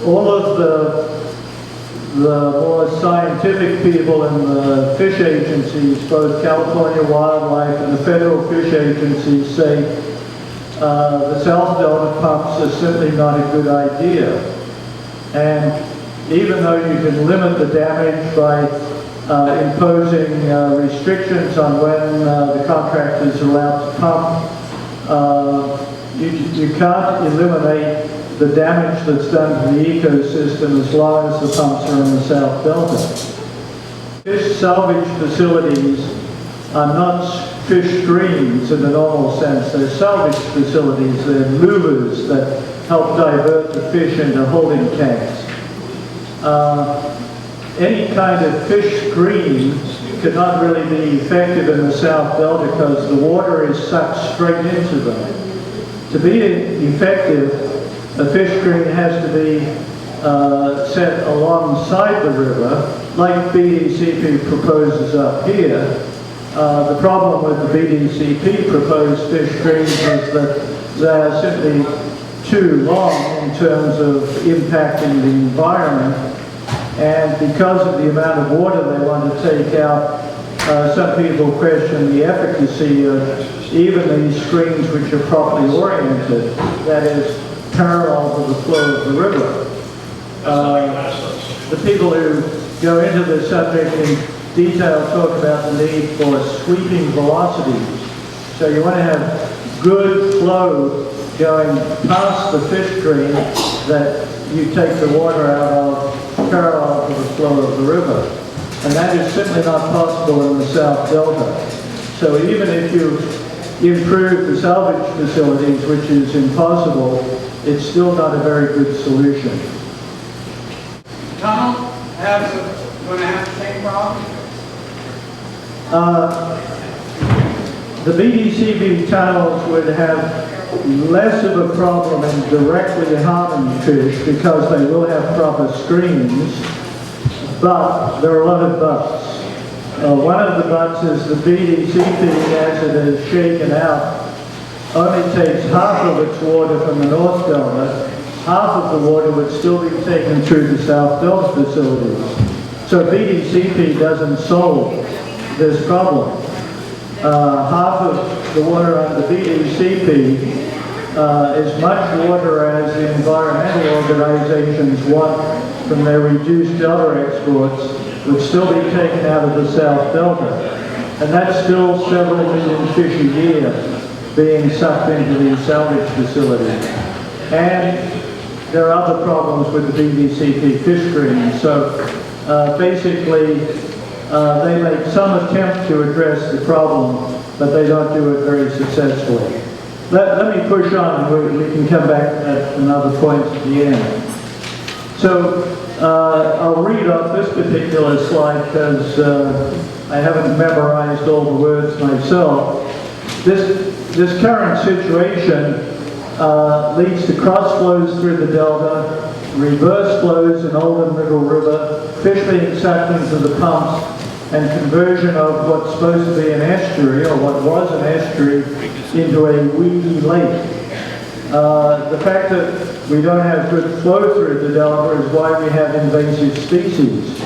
all of the more scientific people in the fish agencies, both California Wildlife and the federal fish agencies, say the South Delta pumps are simply not a good idea. And even though you can limit the damage by imposing restrictions on when the contractor is allowed to pump, you can't eliminate the damage that's done to the ecosystem as long as the pumps are in the South Delta. Fish salvage facilities are not fish streams in the normal sense. They're salvage facilities, they're lulas that help divert the fish into holding tanks. Any kind of fish screen could not really be effective in the South Delta because the water is sucked straight into them. To be effective, a fish screen has to be set alongside the river, like BDCP proposes up here. The problem with the BDCP proposed fish screens is that they are simply too long in terms of impacting the environment, and because of the amount of water they want to take out, some people question the efficacy of even these screens which are properly oriented, that is, parallel to the flow of the river. The people who go into this subject in detail talk about the need for sweeping velocities. So you want to have good flow going past the fish screen that you take the water out of parallel to the flow of the river. And that is simply not possible in the South Delta. So even if you improve the salvage facilities, which is impossible, it's still not a very good solution. Tunnel going to have the same problem? The BDCP tunnels would have less of a problem in directly harming fish because they will have proper screens, but there are a lot of buts. One of the buts is the BDCP, as it is shaken out, only takes half of its water from the North Delta. Half of the water would still be taken through the South Delta facilities. So BDCP doesn't solve this problem. Half of the water under BDCP is much water as the environmental organizations want from their reduced delta exports would still be taken out of the South Delta. And that's still several million fish a year being sucked into these salvage facilities. And there are other problems with the BDCP fish screens. So basically, they make some attempt to address the problem, but they don't do it very successfully. Let me push on, and we can come back at another point at the end. So I'll read off this particular slide because I haven't memorized all the words myself. This current situation leads to cross flows through the delta, reverse flows in Old and Middle River, fish being sucked into the pumps, and conversion of what's supposed to be an estuary, or what was an estuary, into a weedy lake. The fact that we don't have good flow through the delta is why we have invasive species.